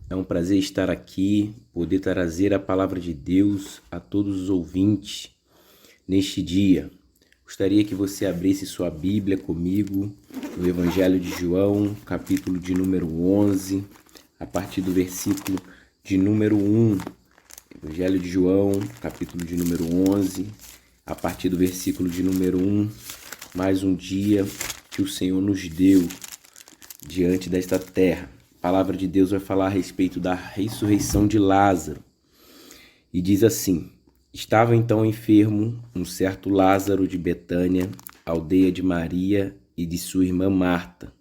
É um prazer estar aqui, poder trazer a palavra de Deus a todos os ouvintes neste dia. Gostaria que você abrisse sua Bíblia comigo no Evangelho de João, capítulo de número 11, a partir do versículo de número 1. Evangelho de João, capítulo de número 11, a partir do versículo de número 1. Mais um dia que o Senhor nos deu diante desta terra. A palavra de Deus vai falar a respeito da ressurreição de Lázaro. E diz assim: Estava então enfermo um certo Lázaro de Betânia, aldeia de Maria e de sua irmã Marta.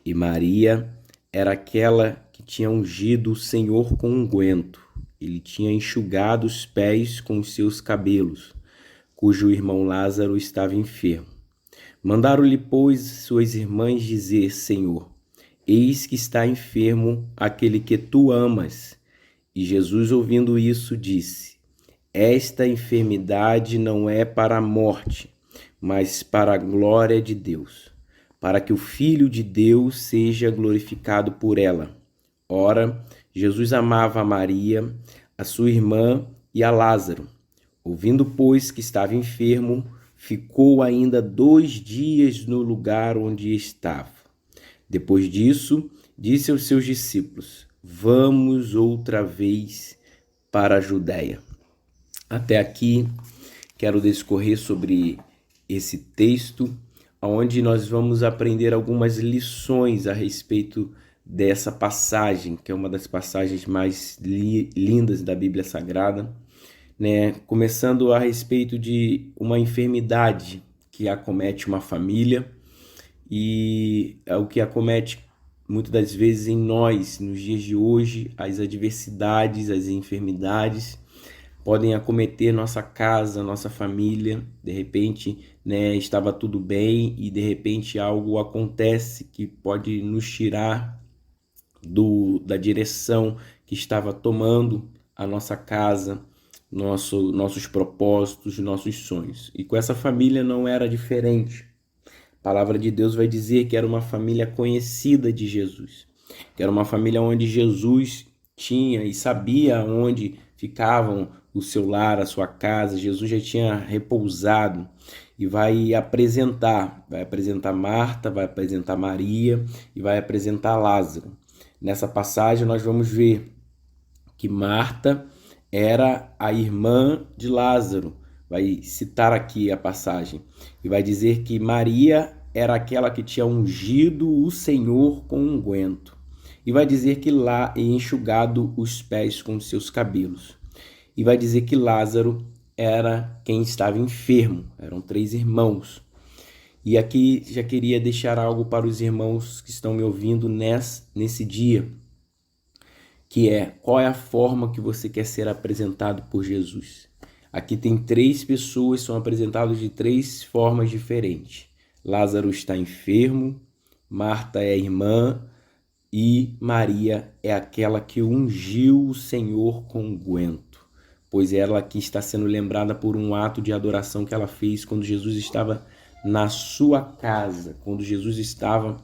E Maria era aquela que tinha ungido o Senhor com unguento. Ele tinha enxugado os pés com os seus cabelos, cujo irmão Lázaro estava enfermo. Mandaram-lhe, pois, suas irmãs dizer: Senhor, eis que está enfermo aquele que tu amas. E Jesus, ouvindo isso, disse: Esta enfermidade não é para a morte, mas para a glória de Deus, para que o Filho de Deus seja glorificado por ela. Ora, Jesus amava a Maria, a sua irmã e a Lázaro. Ouvindo, pois, que estava enfermo, ficou ainda 2 dias no lugar onde estava. Depois disso, disse aos seus discípulos: Vamos outra vez para a Judéia. Até aqui, quero discorrer sobre esse texto, onde nós vamos aprender algumas lições a respeito dessa passagem, que é uma das passagens mais lindas da Bíblia Sagrada, né? Começando a respeito de uma enfermidade que acomete uma família, e é o que acomete muitas das vezes em nós, nos dias de hoje. As adversidades, as enfermidades podem acometer nossa casa, nossa família. De repente, né, estava tudo bem e de repente algo acontece que pode nos tirar da direção que estava tomando a nossa casa, nossos propósitos, nossos sonhos. E com essa família não era diferente. A palavra de Deus vai dizer que era uma família conhecida de Jesus, que era uma família onde Jesus tinha e sabia onde ficavam o seu lar, a sua casa. Jesus já tinha repousado e vai apresentar Marta, vai apresentar Maria e vai apresentar Lázaro. Nessa passagem nós vamos ver que Marta era a irmã de Lázaro. Vai citar aqui a passagem e vai dizer que Maria era aquela que tinha ungido o Senhor com unguento. E vai dizer que lá enxugado os pés com seus cabelos. E vai dizer que Lázaro era quem estava enfermo. Eram 3 irmãos. E aqui já queria deixar algo para os irmãos que estão me ouvindo nesse dia, que é: qual é a forma que você quer ser apresentado por Jesus? Aqui tem 3 pessoas, são apresentadas de 3 formas diferentes. Lázaro está enfermo, Marta é a irmã e Maria é aquela que ungiu o Senhor com unguento, pois ela aqui está sendo lembrada por um ato de adoração que ela fez quando Jesus estava na sua casa, quando Jesus estava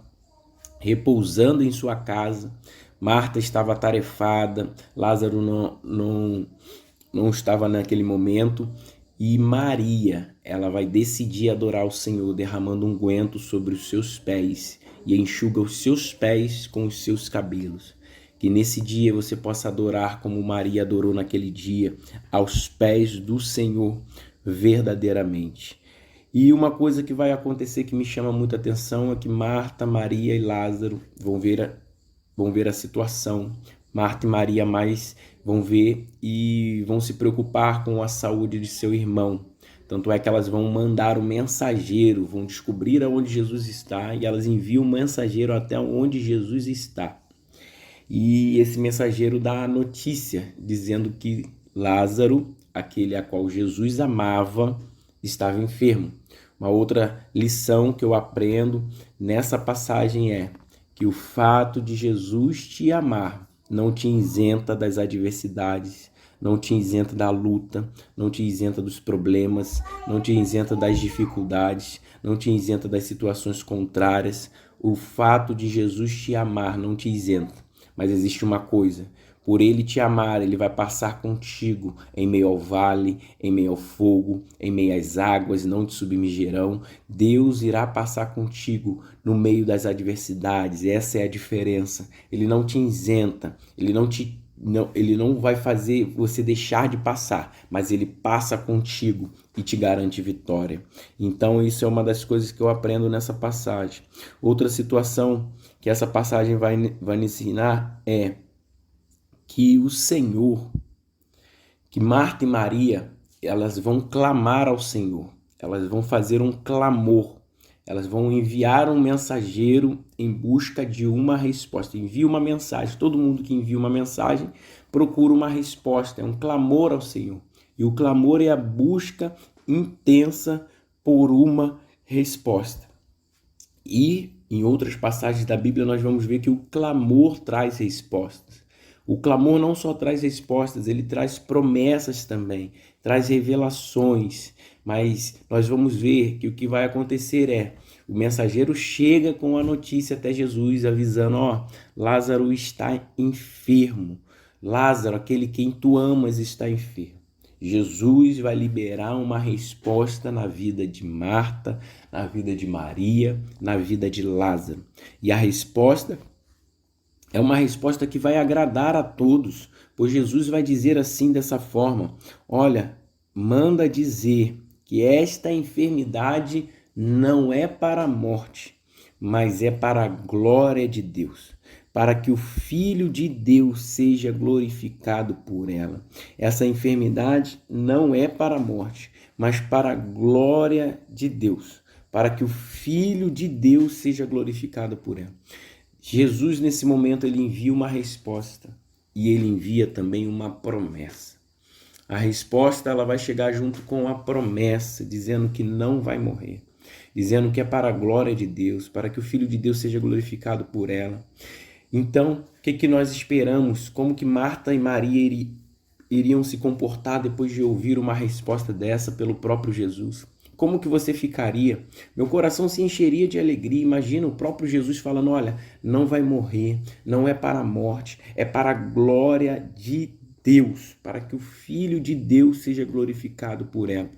repousando em sua casa. Marta estava atarefada, Lázaro não estava naquele momento, e Maria, ela vai decidir adorar o Senhor derramando unguento sobre os seus pés e enxuga os seus pés com os seus cabelos. Que nesse dia você possa adorar como Maria adorou naquele dia, aos pés do Senhor verdadeiramente. E uma coisa que vai acontecer que me chama muita atenção é que Marta, Maria e Lázaro vão ver a situação. Marta e Maria mais vão ver e vão se preocupar com a saúde de seu irmão. Tanto é que elas vão mandar o mensageiro, vão descobrir aonde Jesus está e elas enviam o mensageiro até onde Jesus está. E esse mensageiro dá a notícia dizendo que Lázaro, aquele a qual Jesus amava, estava enfermo. Uma outra lição que eu aprendo nessa passagem é que o fato de Jesus te amar não te isenta das adversidades, não te isenta da luta, não te isenta dos problemas, não te isenta das dificuldades, não te isenta das situações contrárias. O fato de Jesus te amar não te isenta, mas existe uma coisa: por ele te amar, ele vai passar contigo em meio ao vale, em meio ao fogo, em meio às águas, não te submergirão. Deus irá passar contigo no meio das adversidades. Essa é a diferença. Ele não te isenta, ele não vai fazer você deixar de passar, mas ele passa contigo e te garante vitória. Então isso é uma das coisas que eu aprendo nessa passagem. Outra situação que essa passagem vai nos ensinar é que o Senhor, que Marta e Maria, elas vão clamar ao Senhor, elas vão fazer um clamor, elas vão enviar um mensageiro em busca de uma resposta. Envia uma mensagem, todo mundo que envia uma mensagem procura uma resposta, é um clamor ao Senhor. E o clamor é a busca intensa por uma resposta. E em outras passagens da Bíblia nós vamos ver que o clamor traz respostas. O clamor não só traz respostas, ele traz promessas também, traz revelações. Mas nós vamos ver que o que vai acontecer é, o mensageiro chega com a notícia até Jesus, avisando, Lázaro está enfermo. Lázaro, aquele quem tu amas, está enfermo. Jesus vai liberar uma resposta na vida de Marta, na vida de Maria, na vida de Lázaro. E a resposta é uma resposta que vai agradar a todos, pois Jesus vai dizer assim, dessa forma: olha, manda dizer que esta enfermidade não é para a morte, mas é para a glória de Deus, para que o Filho de Deus seja glorificado por ela. Essa enfermidade não é para a morte, mas para a glória de Deus, para que o Filho de Deus seja glorificado por ela. Jesus, nesse momento, ele envia uma resposta e ele envia também uma promessa. A resposta ela vai chegar junto com a promessa, dizendo que não vai morrer, dizendo que é para a glória de Deus, para que o Filho de Deus seja glorificado por ela. Então, o que nós esperamos? Como que Marta e Maria iriam se comportar depois de ouvir uma resposta dessa pelo próprio Jesus? Como que você ficaria? Meu coração se encheria de alegria. Imagina o próprio Jesus falando, olha, não vai morrer, não é para a morte, é para a glória de Deus, para que o Filho de Deus seja glorificado por ela.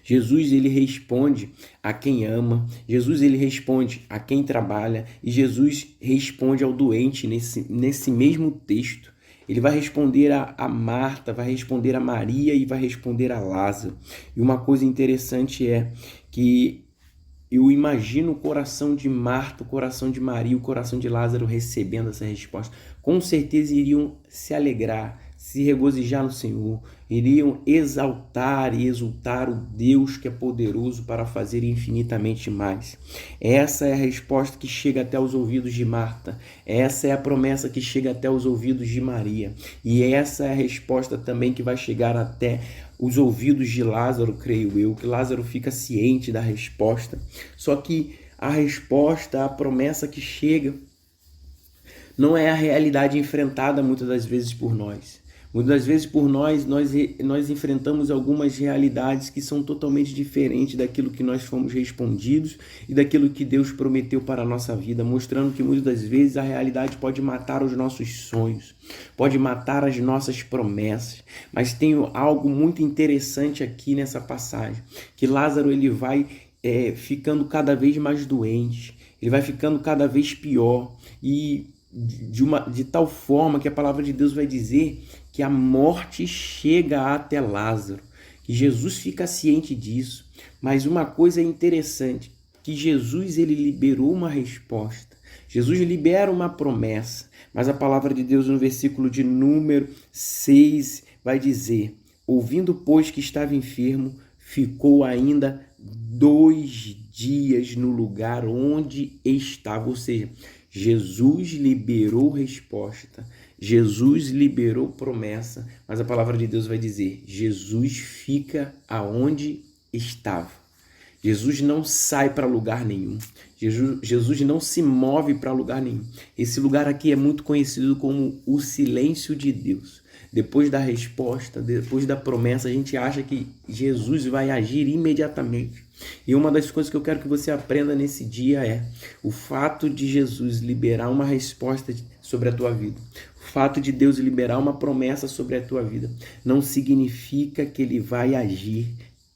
Jesus, ele responde a quem ama, Jesus, ele responde a quem trabalha, e Jesus responde ao doente nesse mesmo texto. Ele vai responder a Marta, vai responder a Maria e vai responder a Lázaro. E uma coisa interessante é que eu imagino o coração de Marta, o coração de Maria, o coração de Lázaro recebendo essa resposta. Com certeza iriam se alegrar, se regozijar no Senhor, iriam exaltar e exultar o Deus que é poderoso para fazer infinitamente mais. Essa é a resposta que chega até os ouvidos de Marta, essa é a promessa que chega até os ouvidos de Maria, e essa é a resposta também que vai chegar até os ouvidos de Lázaro, creio eu, que Lázaro fica ciente da resposta. Só que a resposta, a promessa que chega, não é a realidade enfrentada muitas das vezes por nós. Muitas das vezes por nós enfrentamos algumas realidades que são totalmente diferentes daquilo que nós fomos respondidos e daquilo que Deus prometeu para a nossa vida, mostrando que muitas das vezes a realidade pode matar os nossos sonhos, pode matar as nossas promessas. Mas tem algo muito interessante aqui nessa passagem, que Lázaro ele vai ficando cada vez mais doente, ele vai ficando cada vez pior e de tal forma que a palavra de Deus vai dizer que a morte chega até Lázaro, que Jesus fica ciente disso. Mas uma coisa interessante, que Jesus ele liberou uma resposta, Jesus libera uma promessa, mas a palavra de Deus no versículo de número 6 vai dizer, ouvindo pois que estava enfermo, ficou ainda 2 dias no lugar onde estava, ou seja, Jesus liberou resposta, Jesus liberou promessa, mas a palavra de Deus vai dizer, Jesus fica aonde estava. Jesus não sai para lugar nenhum, Jesus não se move para lugar nenhum. Esse lugar aqui é muito conhecido como o silêncio de Deus. Depois da resposta, depois da promessa, a gente acha que Jesus vai agir imediatamente. E uma das coisas que eu quero que você aprenda nesse dia é o fato de Jesus liberar uma resposta sobre a tua vida. O fato de Deus liberar uma promessa sobre a tua vida não significa que ele vai agir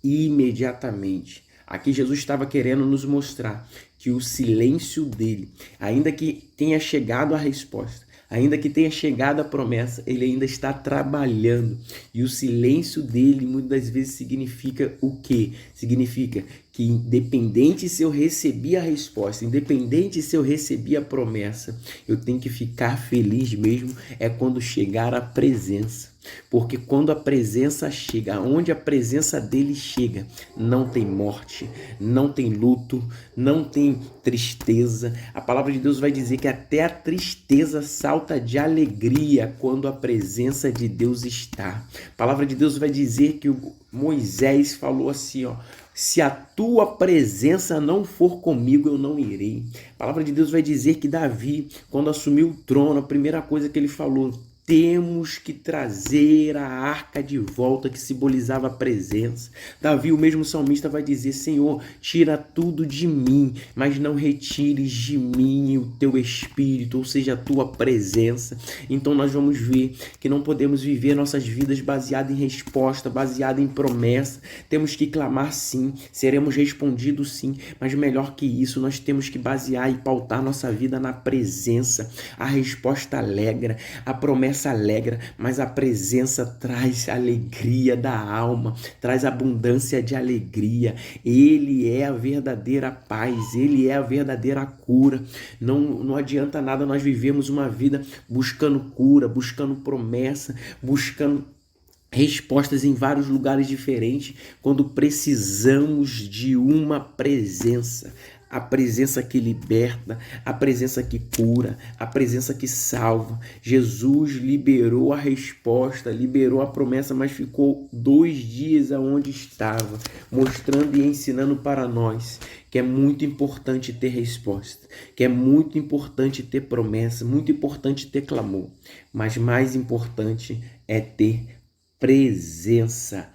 imediatamente. Aqui Jesus estava querendo nos mostrar que o silêncio dele, ainda que tenha chegado a resposta, ainda que tenha chegado a promessa, ele ainda está trabalhando. E o silêncio dele muitas vezes significa o quê? Significa que independente se eu recebi a resposta, independente se eu recebi a promessa, eu tenho que ficar feliz mesmo é quando chegar a presença. Porque quando a presença chega, onde a presença dele chega, não tem morte, não tem luto, não tem tristeza. A palavra de Deus vai dizer que até a tristeza salta de alegria quando a presença de Deus está. A palavra de Deus vai dizer que Moisés falou assim, ó: se a tua presença não for comigo, eu não irei. A palavra de Deus vai dizer que Davi, quando assumiu o trono, a primeira coisa que ele falou: temos que trazer a arca de volta, que simbolizava a presença. Davi, o mesmo salmista, vai dizer: Senhor, tira tudo de mim, mas não retires de mim o teu espírito, ou seja, a tua presença. Então nós vamos ver que não podemos viver nossas vidas baseadas em resposta, baseadas em promessa. Temos que clamar sim, seremos respondidos sim, mas melhor que isso, nós temos que basear e pautar nossa vida na presença. A resposta alegra, a promessa alegra, mas a presença traz alegria da alma, traz abundância de alegria. Ele é a verdadeira paz, ele é a verdadeira cura. Não adianta nada nós vivemos uma vida buscando cura, buscando promessa, buscando respostas em vários lugares diferentes, quando precisamos de uma presença. A presença que liberta, a presença que cura, a presença que salva. Jesus liberou a resposta, liberou a promessa, mas ficou 2 dias aonde estava, mostrando e ensinando para nós que é muito importante ter resposta, que é muito importante ter promessa, muito importante ter clamor, mas mais importante é ter presença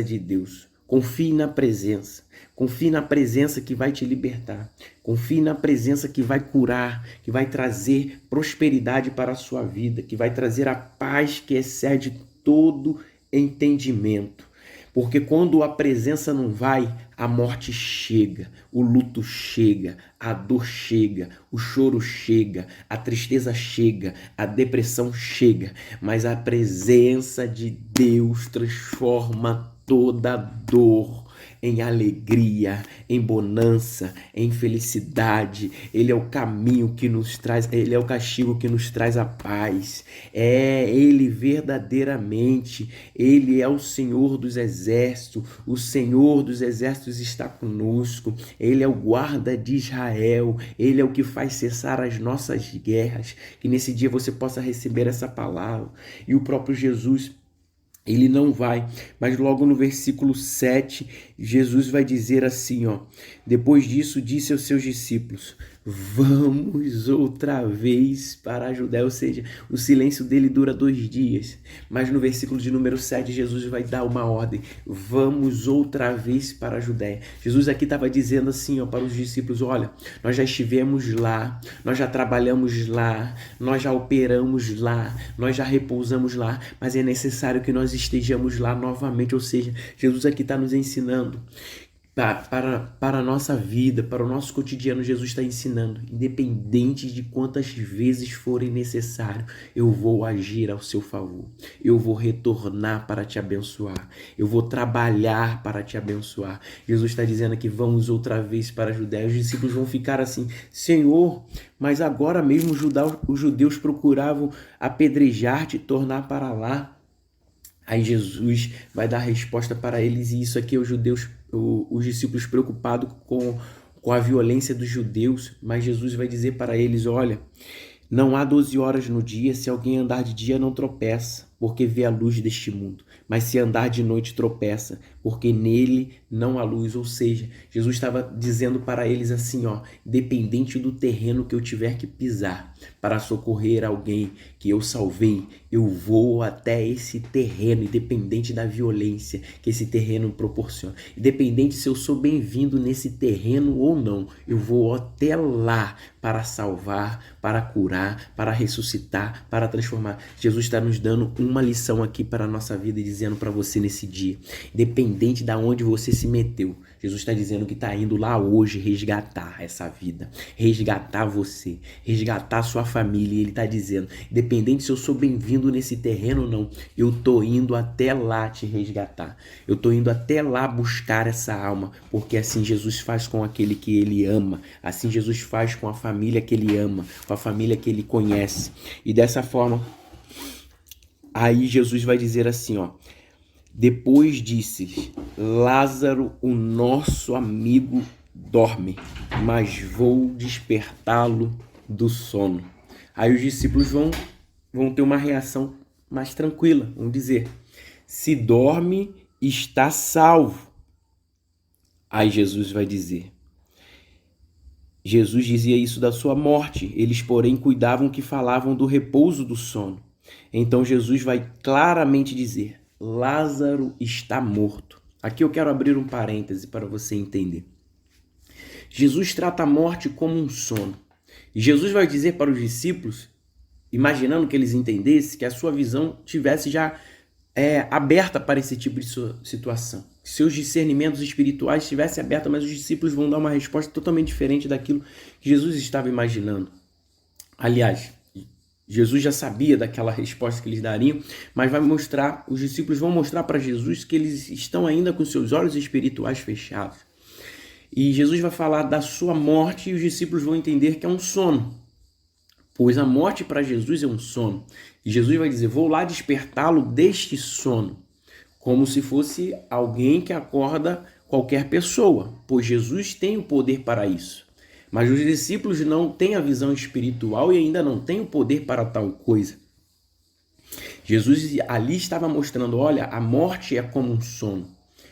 de Deus. Confie na presença. Confie na presença que vai te libertar. Confie na presença que vai curar, que vai trazer prosperidade para a sua vida, que vai trazer a paz que excede todo entendimento. Porque quando a presença não vai, a morte chega, o luto chega, a dor chega, o choro chega, a tristeza chega, a depressão chega. Mas a presença de Deus transforma toda dor em alegria, em bonança, em felicidade. Ele é o caminho que nos traz, ele é o castigo que nos traz a paz. Ele verdadeiramente, ele é o Senhor dos exércitos. O Senhor dos exércitos está conosco. Ele é o guarda de Israel. Ele é o que faz cessar as nossas guerras. Que nesse dia você possa receber essa palavra. E o próprio Jesus, ele não vai, mas logo no versículo 7, Jesus vai dizer assim, ó: depois disso disse aos seus discípulos: vamos outra vez para a Judéia. Ou seja, o silêncio dele dura 2 dias, mas no versículo de número 7, Jesus vai dar uma ordem: vamos outra vez para a Judéia. Jesus aqui estava dizendo assim, ó, para os discípulos: olha, nós já estivemos lá, nós já trabalhamos lá, nós já operamos lá, nós já repousamos lá, mas é necessário que nós estejamos lá novamente. Ou seja, Jesus aqui está nos ensinando para a nossa vida, para o nosso cotidiano. Jesus está ensinando: independente de quantas vezes forem necessário, eu vou agir ao seu favor, eu vou retornar para te abençoar, eu vou trabalhar para te abençoar. Jesus está dizendo aqui: vamos outra vez para a Judéia. Os discípulos vão ficar assim: Senhor, mas agora mesmo os judeus procuravam apedrejar-te e tornar para lá. Aí Jesus vai dar a resposta para eles, e isso aqui é os discípulos preocupados com a violência dos judeus, mas Jesus vai dizer para eles: olha, não há 12 horas no dia, se alguém andar de dia não tropeça, porque vê a luz deste mundo, mas se andar de noite tropeça, porque nele não há luz. Ou seja, Jesus estava dizendo para eles assim, ó: dependente do terreno que eu tiver que pisar para socorrer alguém que eu salvei, eu vou até esse terreno, independente da violência que esse terreno proporciona, independente se eu sou bem-vindo nesse terreno ou não, eu vou até lá para salvar, para curar, para ressuscitar, para transformar. Jesus está nos dando uma lição aqui para a nossa vida e dizendo para você nesse dia, independente de onde você se meteu, Jesus está dizendo que está indo lá hoje resgatar essa vida, resgatar você, resgatar sua família. E ele está dizendo, independente se eu sou bem-vindo nesse terreno ou não, eu estou indo até lá te resgatar. Eu estou indo até lá buscar essa alma, porque assim Jesus faz com aquele que ele ama, assim Jesus faz com a família que ele ama, com a família que ele conhece. E dessa forma, aí Jesus vai dizer assim, ó, depois disse, Lázaro, o nosso amigo, dorme, mas vou despertá-lo do sono. Aí os discípulos vão ter uma reação mais tranquila, vão dizer, se dorme, está salvo. Aí Jesus vai dizer, Jesus dizia isso da sua morte, eles porém cuidavam que falavam do repouso do sono. Então Jesus vai claramente dizer, Lázaro está morto. Aqui eu quero abrir um parêntese para você entender. Jesus trata a morte como um sono. E Jesus vai dizer para os discípulos, imaginando que eles entendessem, que a sua visão tivesse já aberta para esse tipo de situação. Seus discernimentos espirituais estivessem abertos, mas os discípulos vão dar uma resposta totalmente diferente daquilo que Jesus estava imaginando. Aliás, Jesus já sabia daquela resposta que eles dariam, mas os discípulos vão mostrar para Jesus que eles estão ainda com seus olhos espirituais fechados. E Jesus vai falar da sua morte e os discípulos vão entender que é um sono, pois a morte para Jesus é um sono. E Jesus vai dizer, vou lá despertá-lo deste sono, como se fosse alguém que acorda qualquer pessoa, pois Jesus tem o poder para isso. Mas os discípulos não têm a visão espiritual e ainda não têm o poder para tal coisa. Jesus ali estava mostrando, olha, a morte é como um sono.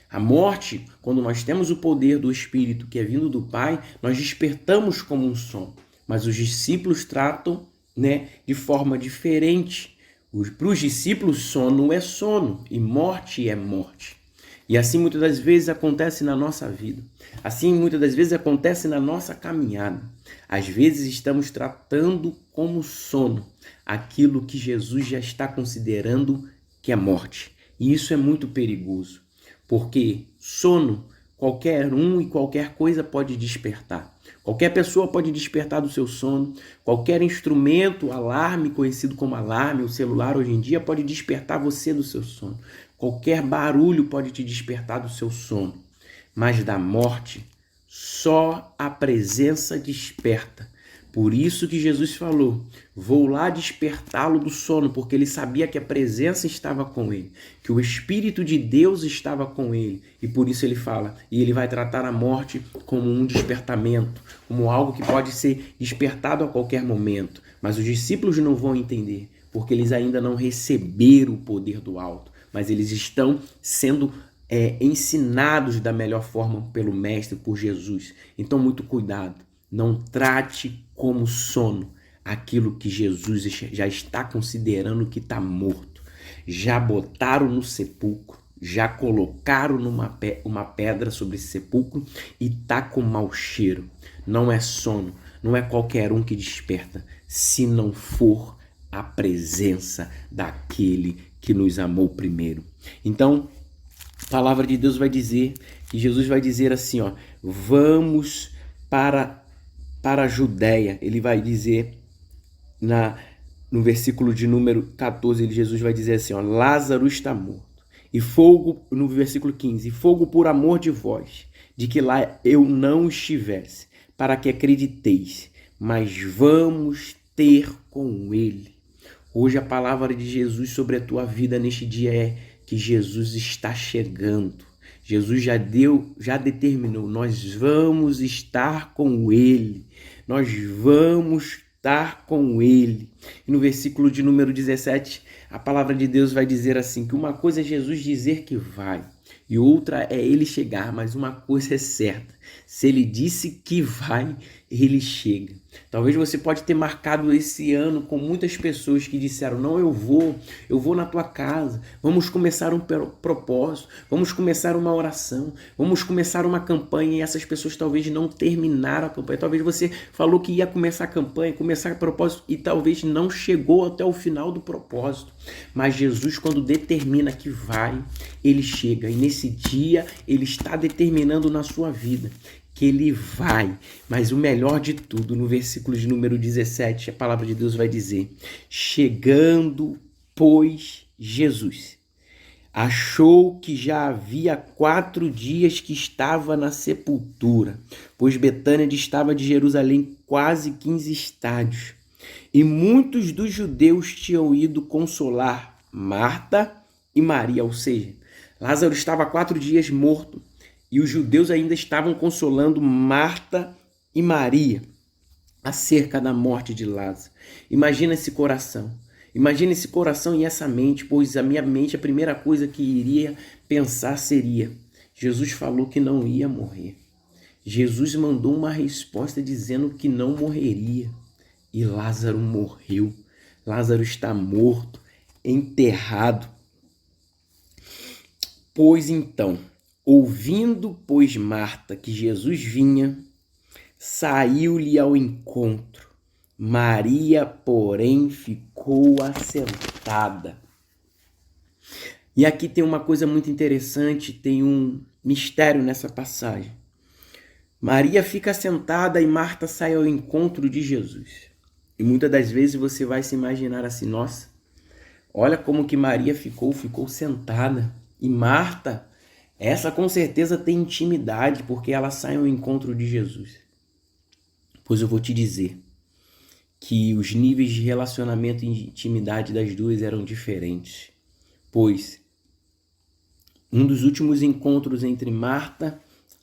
A morte, quando nós temos o poder do Espírito que é vindo do Pai, nós despertamos como um sono. Mas os discípulos tratam, de forma diferente. Para os discípulos, sono é sono e morte é morte. E assim muitas das vezes acontece na nossa vida. Assim muitas das vezes acontece na nossa caminhada. Às vezes estamos tratando como sono aquilo que Jesus já está considerando que é morte. E isso é muito perigoso, porque sono qualquer um e qualquer coisa pode despertar. Qualquer pessoa pode despertar do seu sono, qualquer instrumento, alarme, conhecido como alarme, o celular hoje em dia, pode despertar você do seu sono. Qualquer barulho pode te despertar do seu sono. Mas da morte, só a presença desperta. Por isso que Jesus falou, vou lá despertá-lo do sono, porque ele sabia que a presença estava com ele, que o Espírito de Deus estava com ele. E por isso ele fala, e ele vai tratar a morte como um despertamento, como algo que pode ser despertado a qualquer momento. Mas os discípulos não vão entender, porque eles ainda não receberam o poder do alto, mas eles estão sendo ensinados da melhor forma pelo Mestre, por Jesus. Então muito cuidado. Não trate como sono aquilo que Jesus já está considerando que está morto. Já botaram no sepulcro, já colocaram uma pedra sobre esse sepulcro e está com mau cheiro. Não é sono, não é qualquer um que desperta, se não for a presença daquele que nos amou primeiro. Então, a palavra de Deus vai dizer, que Jesus vai dizer assim, ó, vamos para a Judéia. Ele vai dizer no versículo de número 14, Jesus vai dizer assim, ó, Lázaro está morto. E fogo, no versículo 15, fogo por amor de vós, de que lá eu não estivesse, para que acrediteis, mas vamos ter com ele. Hoje a palavra de Jesus sobre a tua vida neste dia é que Jesus está chegando. Jesus já determinou, nós vamos estar com ele, nós vamos estar com ele. E no versículo de número 17, a palavra de Deus vai dizer assim, que uma coisa é Jesus dizer que vai, e outra é ele chegar, mas uma coisa é certa, se ele disse que vai, ele chega. Talvez você pode ter marcado esse ano com muitas pessoas que disseram, não, eu vou na tua casa, vamos começar um propósito, vamos começar uma oração, vamos começar uma campanha, e essas pessoas talvez não terminaram a campanha, talvez você falou que ia começar a campanha, começar o propósito e talvez não chegou até o final do propósito, mas Jesus, quando determina que vai, ele chega, e nesse dia ele está determinando na sua vida que ele vai, mas o melhor de tudo, no versículo de número 17, a palavra de Deus vai dizer, chegando, pois, Jesus achou que já havia 4 dias que estava na sepultura, pois Betânia distava de Jerusalém quase 15 estádios, e muitos dos judeus tinham ido consolar Marta e Maria, ou seja, Lázaro estava há 4 dias morto, e os judeus ainda estavam consolando Marta e Maria acerca da morte de Lázaro. Imagina esse coração. Imagina esse coração e essa mente, pois a minha mente, a primeira coisa que iria pensar seria, Jesus falou que não ia morrer. Jesus mandou uma resposta dizendo que não morreria. E Lázaro morreu. Lázaro está morto, enterrado. Pois então, ouvindo, pois, Marta que Jesus vinha, saiu-lhe ao encontro. Maria, porém, ficou assentada. E aqui tem uma coisa muito interessante, tem um mistério nessa passagem. Maria fica assentada e Marta sai ao encontro de Jesus. E muitas das vezes você vai se imaginar assim, nossa, olha como que Maria ficou sentada. E Marta, essa com certeza tem intimidade, porque ela sai ao encontro de Jesus. Pois eu vou te dizer que os níveis de relacionamento e intimidade das duas eram diferentes. Pois um dos últimos encontros entre Marta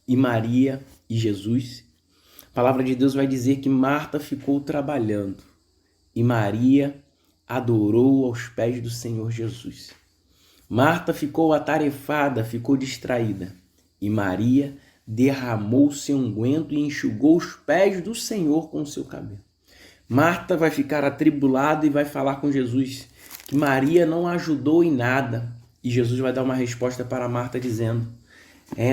e Maria e Jesus, a palavra de Deus vai dizer que Marta ficou trabalhando e Maria adorou aos pés do Senhor Jesus. Marta ficou atarefada, ficou distraída, e Maria derramou seu unguento e enxugou os pés do Senhor com o seu cabelo. Marta vai ficar atribulada e vai falar com Jesus que Maria não ajudou em nada. E Jesus vai dar uma resposta para Marta dizendo,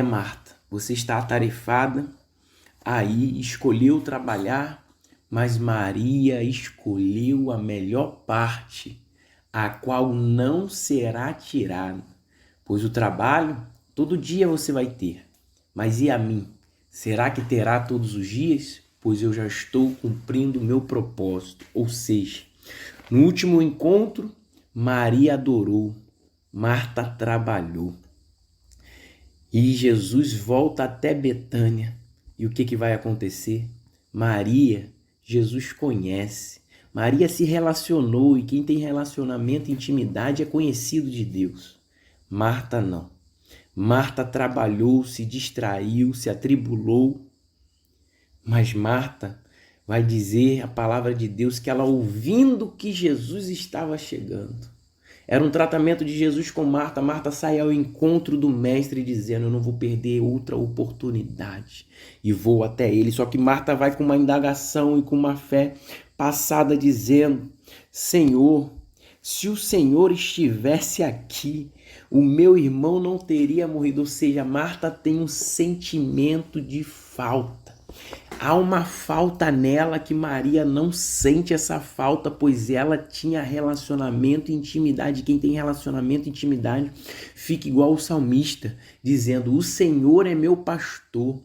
Marta, você está atarefada, aí escolheu trabalhar, mas Maria escolheu a melhor parte, a qual não será tirada. Pois o trabalho, todo dia você vai ter. Mas e a mim? Será que terá todos os dias? Pois eu já estou cumprindo o meu propósito. Ou seja, no último encontro, Maria adorou, Marta trabalhou. E Jesus volta até Betânia. E o que vai acontecer? Maria, Jesus conhece. Maria se relacionou e quem tem relacionamento e intimidade é conhecido de Deus. Marta não. Marta trabalhou, se distraiu, se atribulou. Mas Marta vai dizer a palavra de Deus que ela ouvindo que Jesus estava chegando. Era um tratamento de Jesus com Marta. Marta sai ao encontro do mestre dizendo, eu não vou perder outra oportunidade. E vou até ele. Só que Marta vai com uma indagação e com uma fé passada dizendo, Senhor, se o Senhor estivesse aqui, o meu irmão não teria morrido. Ou seja, Marta tem um sentimento de falta. Há uma falta nela que Maria não sente essa falta, pois ela tinha relacionamento e intimidade. Quem tem relacionamento e intimidade fica igual o salmista, dizendo, o Senhor é meu pastor,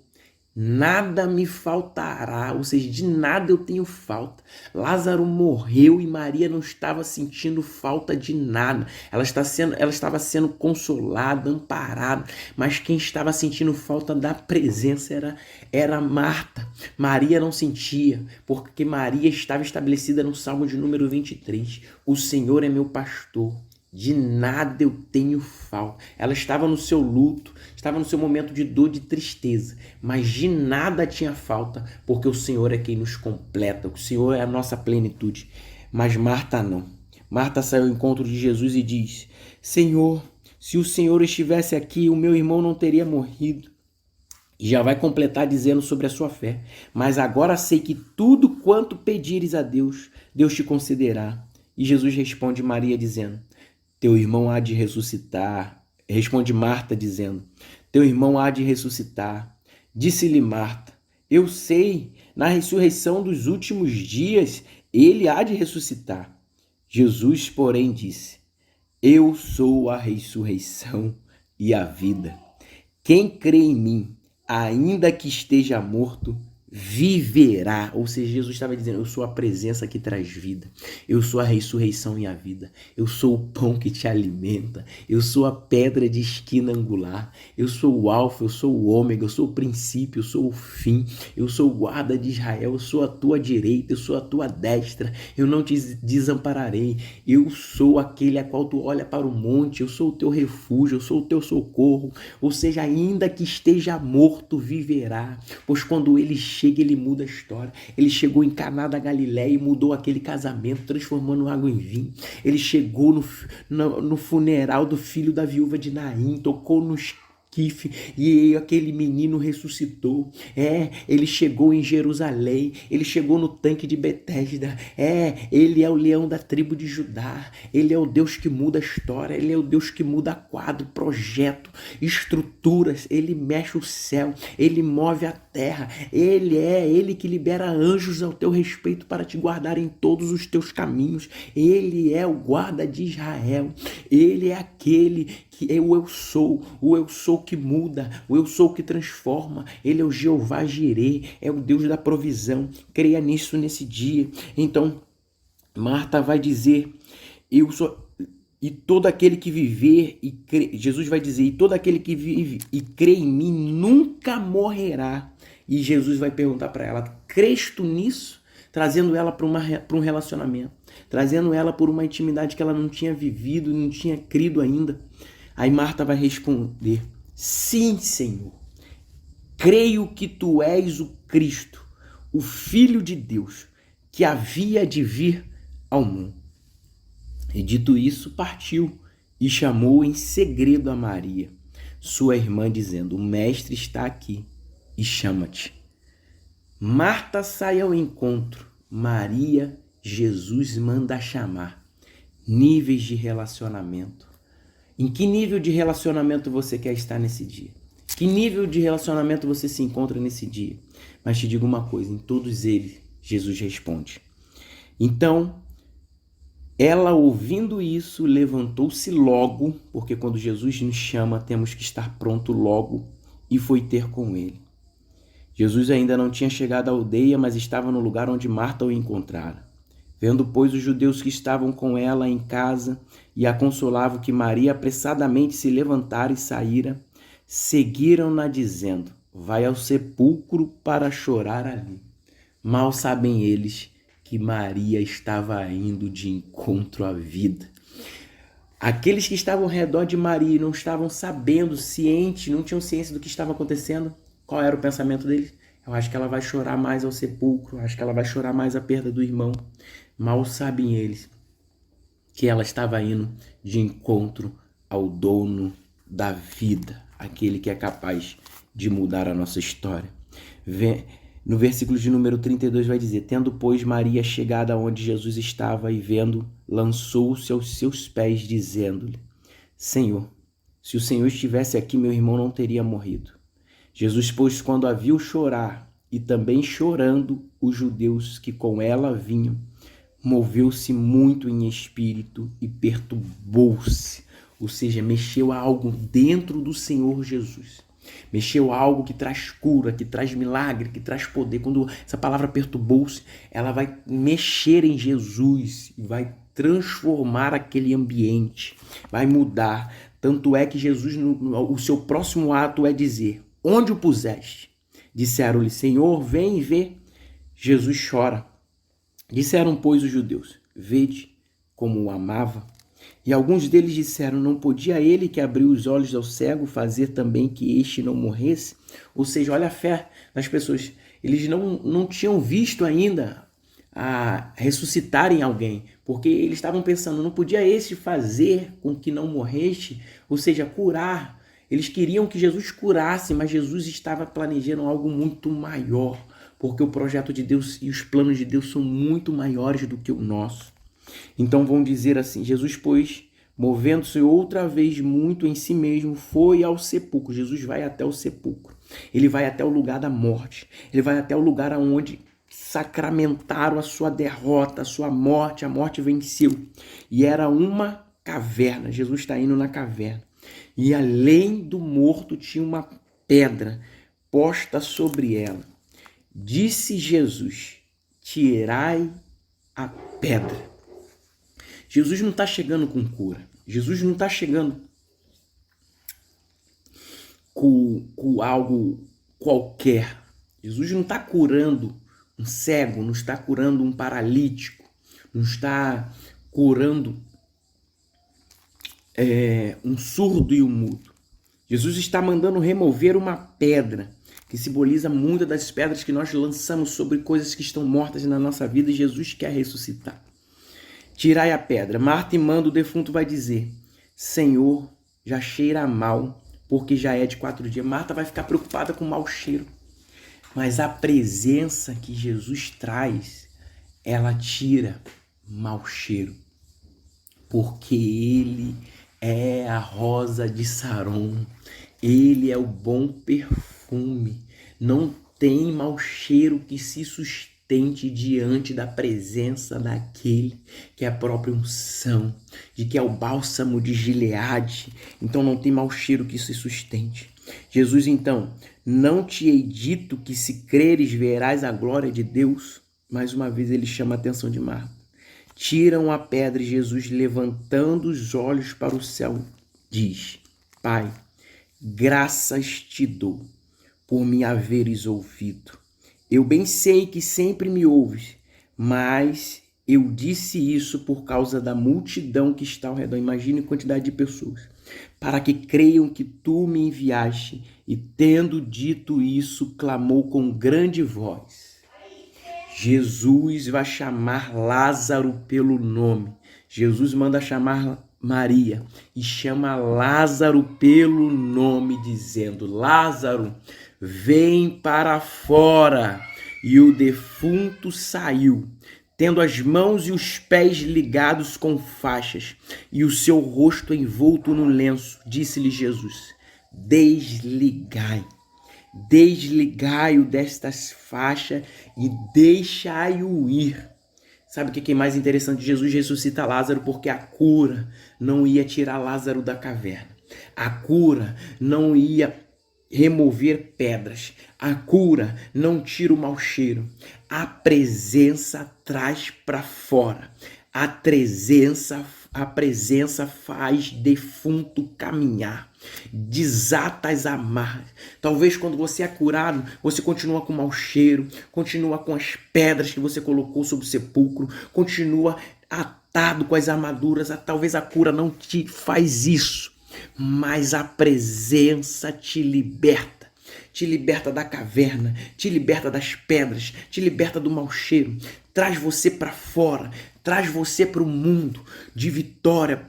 nada me faltará, ou seja, de nada eu tenho falta. Lázaro morreu e Maria não estava sentindo falta de nada. Ela estava sendo consolada, amparada, mas quem estava sentindo falta da presença era Marta. Maria não sentia, porque Maria estava estabelecida no Salmo de número 23. O Senhor é meu pastor. De nada eu tenho falta. Ela estava no seu luto, estava no seu momento de dor, de tristeza, mas de nada tinha falta, porque o Senhor é quem nos completa, o Senhor é a nossa plenitude. Mas Marta não. Marta saiu ao encontro de Jesus e diz, Senhor, se o Senhor estivesse aqui, o meu irmão não teria morrido. E já vai completar dizendo sobre a sua fé. Mas agora sei que tudo quanto pedires a Deus, Deus te concederá. E Jesus responde Maria dizendo, teu irmão há de ressuscitar. Responde Marta dizendo, teu irmão há de ressuscitar. Disse-lhe Marta, eu sei, na ressurreição dos últimos dias, ele há de ressuscitar. Jesus, porém, disse, eu sou a ressurreição e a vida. Quem crê em mim, ainda que esteja morto, viverá. Ou seja, Jesus estava dizendo, eu sou a presença que traz vida, eu sou a ressurreição e a vida, eu sou o pão que te alimenta, eu sou a pedra de esquina angular, eu sou o alfa, eu sou o ômega, eu sou o princípio, eu sou o fim, eu sou o guarda de Israel, eu sou a tua direita, eu sou a tua destra, eu não te desampararei, eu sou aquele a qual tu olha para o monte, eu sou o teu refúgio, eu sou o teu socorro. Ou seja, ainda que esteja morto, viverá, pois quando ele chega, ele muda a história. Ele chegou em Caná da Galileia e mudou aquele casamento, transformando água em vinho. Ele chegou no funeral do filho da viúva de Naim, tocou no esquife e aquele menino ressuscitou. Ele chegou em Jerusalém, ele chegou no tanque de Betesda. Ele é o leão da tribo de Judá. Ele é o Deus que muda a história, ele é o Deus que muda quadro, projeto, estruturas. Ele mexe o céu, ele move a terra. Ele que libera anjos ao teu respeito para te guardar em todos os teus caminhos. Ele é o guarda de Israel. Ele é aquele que é o eu sou que muda, o eu sou que transforma. Ele é o Jeová Jirê, é o Deus da provisão. Creia nisso nesse dia. Então, Marta vai dizer, eu sou... E todo aquele que viver e crê, Jesus vai dizer, e todo aquele que vive e crê em mim nunca morrerá. E Jesus vai perguntar para ela, crês tu nisso? Trazendo ela para um relacionamento, trazendo ela por uma intimidade que ela não tinha vivido, não tinha crido ainda. Aí Marta vai responder, sim, Senhor, creio que tu és o Cristo, o Filho de Deus, que havia de vir ao mundo. E dito isso, partiu e chamou em segredo a Maria, sua irmã, dizendo, o mestre está aqui e chama-te. Marta sai ao encontro, Maria, Jesus manda chamar. Níveis de relacionamento. Em que nível de relacionamento você quer estar nesse dia? Que nível de relacionamento você se encontra nesse dia? Mas te digo uma coisa, em todos eles, Jesus responde. Então, ela, ouvindo isso, levantou-se logo, porque quando Jesus nos chama, temos que estar pronto logo, e foi ter com ele. Jesus ainda não tinha chegado à aldeia, mas estava no lugar onde Marta o encontrara. Vendo, pois, os judeus que estavam com ela em casa e a consolavam que Maria apressadamente se levantara e saíra, seguiram-na dizendo, vai ao sepulcro para chorar ali. Mal sabem eles que Maria estava indo de encontro à vida. Aqueles que estavam ao redor de Maria não estavam sabendo, cientes, não tinham ciência do que estava acontecendo. Qual era o pensamento deles? Eu acho que ela vai chorar mais ao sepulcro, acho que ela vai chorar mais a perda do irmão. Mal sabem eles que ela estava indo de encontro ao dono da vida, aquele que é capaz de mudar a nossa história. No versículo de número 32 vai dizer, tendo, pois, Maria chegado aonde Jesus estava e vendo, lançou-se aos seus pés, dizendo-lhe, Senhor, se o Senhor estivesse aqui, meu irmão não teria morrido. Jesus, pois, quando a viu chorar, e também chorando os judeus que com ela vinham, moveu-se muito em espírito e perturbou-se, ou seja, mexeu algo dentro do Senhor Jesus. Mexeu algo que traz cura, que traz milagre, que traz poder. Quando essa palavra perturbou-se, ela vai mexer em Jesus e vai transformar aquele ambiente, vai mudar. Tanto é que Jesus, o seu próximo ato é dizer, onde o puseste? Disseram-lhe, Senhor, vem e vê. Jesus chora. Disseram, pois, os judeus, vede como o amava. E alguns deles disseram, não podia ele que abriu os olhos ao cego fazer também que este não morresse? Ou seja, olha a fé das pessoas. Eles não tinham visto ainda a ressuscitarem alguém, porque eles estavam pensando, não podia este fazer com que não morresse? Ou seja, curar. Eles queriam que Jesus curasse, mas Jesus estava planejando algo muito maior, porque o projeto de Deus e os planos de Deus são muito maiores do que o nosso. Então vão dizer assim, Jesus, pois, movendo-se outra vez muito em si mesmo, foi ao sepulcro. Jesus vai até o sepulcro. Ele vai até o lugar da morte. Ele vai até o lugar onde sacramentaram a sua derrota, a sua morte. A morte venceu. E era uma caverna. Jesus está indo na caverna. E além do morto tinha uma pedra posta sobre ela. Disse Jesus, tirai a pedra. Jesus não está chegando com cura. Jesus não está chegando com algo qualquer. Jesus não está curando um cego, não está curando um paralítico, não está curando um surdo e um mudo. Jesus está mandando remover uma pedra, que simboliza muitas das pedras que nós lançamos sobre coisas que estão mortas na nossa vida, e Jesus quer ressuscitar. Tirai a pedra. Marta, imando o defunto, vai dizer, Senhor, já cheira mal, porque já é de 4 dias. Marta vai ficar preocupada com o mau cheiro. Mas a presença que Jesus traz, ela tira mau cheiro. Porque Ele é a rosa de Saron. Ele é o bom perfume. Não tem mau cheiro que se sustente diante da presença daquele que é a própria unção, de que é o bálsamo de Gileade. Então não tem mau cheiro que se sustente. Jesus, então, não te hei dito que se creres verás a glória de Deus? Mais uma vez ele chama a atenção de Marta. Tiram a pedra e Jesus, levantando os olhos para o céu, diz, Pai, graças te dou por me haveres ouvido. Eu bem sei que sempre me ouves, mas eu disse isso por causa da multidão que está ao redor. Imagine a quantidade de pessoas. Para que creiam que tu me enviaste. E tendo dito isso, clamou com grande voz. Jesus vai chamar Lázaro pelo nome. Jesus manda chamar Maria e chama Lázaro pelo nome, dizendo, Lázaro, vem para fora. E o defunto saiu, tendo as mãos e os pés ligados com faixas, e o seu rosto envolto no lenço. Disse-lhe Jesus, desligai-o destas faixas e deixai-o ir. Sabe o que é mais interessante? Jesus ressuscita Lázaro porque a cura não ia tirar Lázaro da caverna. A cura não ia remover pedras. A cura não tira o mau cheiro. A presença traz para fora. A presença faz defunto caminhar. Desata as amarras. Talvez quando você é curado, você continua com mau cheiro, continua com as pedras que você colocou sobre o sepulcro, continua atado com as armaduras. Talvez a cura não te faz isso, mas a presença te liberta da caverna, te liberta das pedras, te liberta do mau cheiro, traz você para fora, traz você para o mundo de vitória,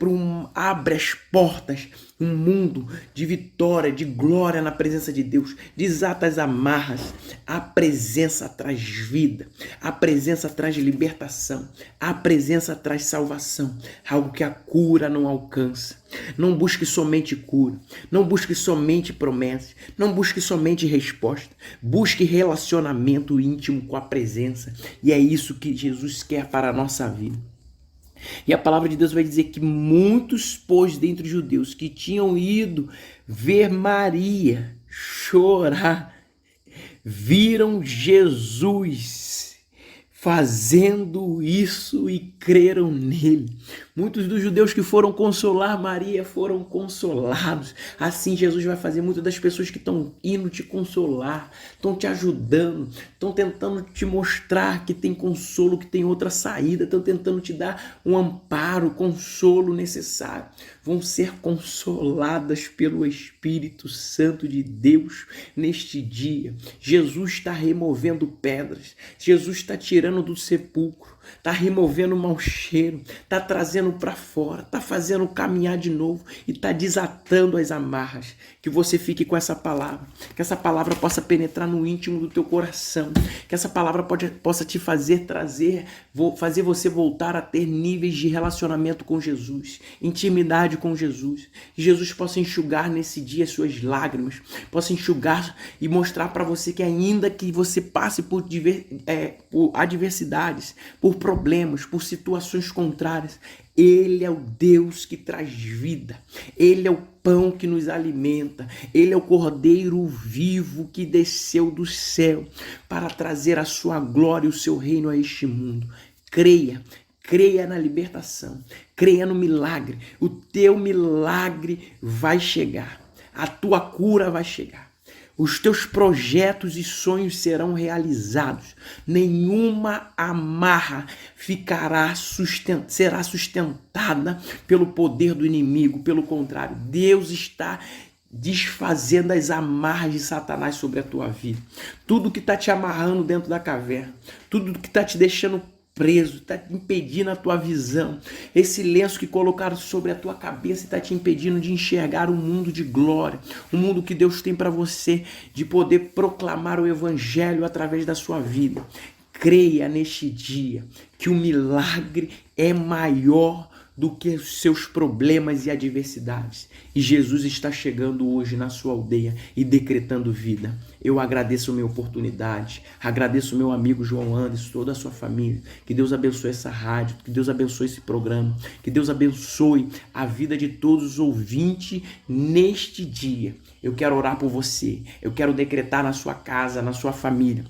abre as portas, um mundo de vitória, de glória na presença de Deus, desata as amarras. A presença traz vida, a presença traz libertação, a presença traz salvação, algo que a cura não alcança. Não busque somente cura, não busque somente promessas, não busque somente resposta, busque relacionamento íntimo com a presença, e é isso que Jesus quer para a nossa vida. E a palavra de Deus vai dizer que muitos, pois, dentre os judeus que tinham ido ver Maria chorar, viram Jesus fazendo isso e creram nele. Muitos dos judeus que foram consolar Maria foram consolados. Assim Jesus vai fazer muitas das pessoas que estão indo te consolar, estão te ajudando, estão tentando te mostrar que tem consolo, que tem outra saída, estão tentando te dar um amparo, consolo necessário. Vão ser consoladas pelo Espírito Santo de Deus neste dia. Jesus está removendo pedras, Jesus está tirando do sepulcro, está removendo o mau cheiro, está trazendo trazendo para fora, está fazendo caminhar de novo e está desatando as amarras. Que você fique com essa palavra, que essa palavra possa penetrar no íntimo do teu coração, que essa palavra possa te fazer fazer você voltar a ter níveis de relacionamento com Jesus, intimidade com Jesus. Que Jesus possa enxugar nesse dia as suas lágrimas, possa enxugar e mostrar para você que ainda que você passe por adversidades, por problemas, por situações contrárias, Ele é o Deus que traz vida, Ele é o pão que nos alimenta, Ele é o Cordeiro vivo que desceu do céu para trazer a sua glória e o seu reino a este mundo. Creia na libertação, creia no milagre, o teu milagre vai chegar, a tua cura vai chegar. Os teus projetos e sonhos serão realizados. Nenhuma amarra será sustentada pelo poder do inimigo. Pelo contrário, Deus está desfazendo as amarras de Satanás sobre a tua vida. Tudo que está te amarrando dentro da caverna, tudo que está te deixando preso, está impedindo a tua visão. Esse lenço que colocaram sobre a tua cabeça está te impedindo de enxergar um mundo de glória, um mundo que Deus tem para você, de poder proclamar o evangelho através da sua vida. Creia neste dia que o milagre é maior do que os seus problemas e adversidades. E Jesus está chegando hoje na sua aldeia e decretando vida. Eu agradeço a minha oportunidade, agradeço o meu amigo João Anderson, toda a sua família. Que Deus abençoe essa rádio, que Deus abençoe esse programa, que Deus abençoe a vida de todos os ouvintes neste dia. Eu quero orar por você, eu quero decretar na sua casa, na sua família,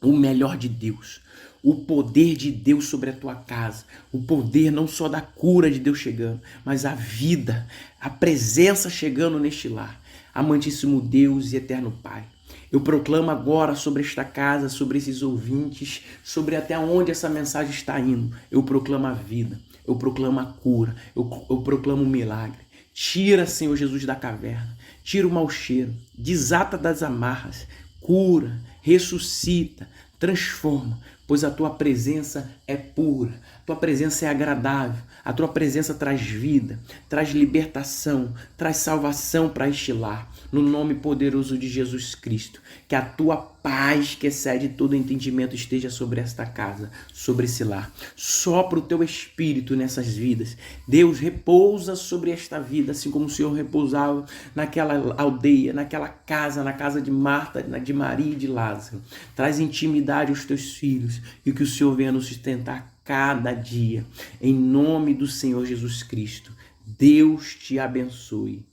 o melhor de Deus. O poder de Deus sobre a tua casa, o poder não só da cura de Deus chegando, mas a vida, a presença chegando neste lar. Amantíssimo Deus e eterno Pai, eu proclamo agora sobre esta casa, sobre esses ouvintes, sobre até onde essa mensagem está indo. Eu proclamo a vida, eu proclamo a cura, eu proclamo o milagre. Tira, Senhor Jesus, da caverna, tira o mau cheiro, desata das amarras, cura, ressuscita, transforma, pois a tua presença é pura, a tua presença é agradável, a tua presença traz vida, traz libertação, traz salvação para este lar, no nome poderoso de Jesus Cristo. Que a tua paz, que excede todo entendimento, esteja sobre esta casa, sobre esse lar. Sopra o teu espírito nessas vidas. Deus, repousa sobre esta vida, assim como o Senhor repousava naquela aldeia, naquela casa, na casa de Marta, de Maria e de Lázaro. Traz intimidade aos teus filhos e que o Senhor venha nos sustentar cada dia. Em nome do Senhor Jesus Cristo. Deus te abençoe.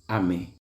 Amém.